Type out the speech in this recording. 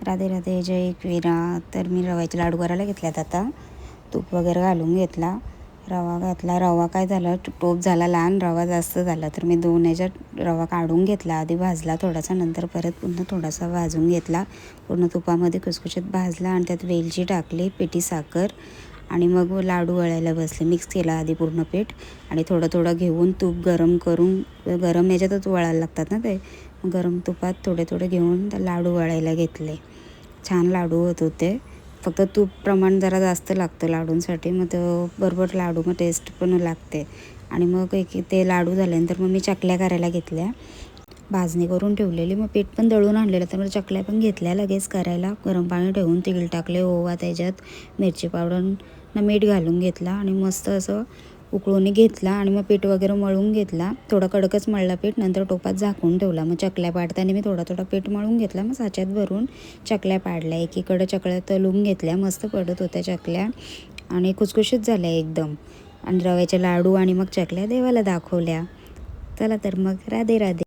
राधे राधे, जय एकविरा. तर मी रव्याचे लाडू करायला घेतल्यात. आता तूप वगैरे घालून घेतला, रवा घातला. रवा काय झालं, टोप झाला लहान, रवा जास्त झाला. तर मी 2 ह्याच्यात रवा काढून घेतला. आधी भाजला थोडासा, नंतर परत पुन्हा थोडासा भाजून घेतला. पूर्ण तुपामध्ये खुसखुशीत भाजला आणि त्यात वेलची टाकली, पिठी साखर आणि मग लाडू वळायला बसले. मिक्स केला आधी पूर्ण पीठ आणि थोडं थोडं घेऊन तूप गरम करून, गरम ह्याच्यातच वळायला लागतात ना ते, गरम तुपात थोडे थोडे घेऊन लाडू वळायला घेतले. छान लाडू होत होते. फक्त तूप प्रमाण जरा जास्त लागतं लाडूंसाठी, मग तो बरोबर लाडू मग टेस्ट पण लागते. आणि मग ते लाडू झाल्यानंतर मग मी चकल्या करायला घेतल्या. भाजणी करून ठेवलेली, मग पीठ पण दळून आणलेलं, तर मग चकल्या पण घेतल्या लगेच करायला. गरम पाणी ठेवून तेल टाकले, ओवा, त्याच्यात मिरची पावडर न मीठ घालून घेतला आणि मस्त असं उकळून घेतला. आणि मग पीठ वगैरे मळून घेतला. थोडा कडकच मळला पीठ, नंतर टोपात झाकून ठेवला. मग चकल्या पाडताना मी थोडा थोडा पीठ मळून घेतला, मग साच्यात भरून चकल्या पाडल्या. एकीकडे चकल्या तळून घेतल्या, मस्त पडत होत्या चकल्या आणि खुसखुशीत झाल्या एकदम. आणि रव्याचे लाडू आणि मग चकल्या देवाला दाखवल्या. चला तर मग राधे राधे.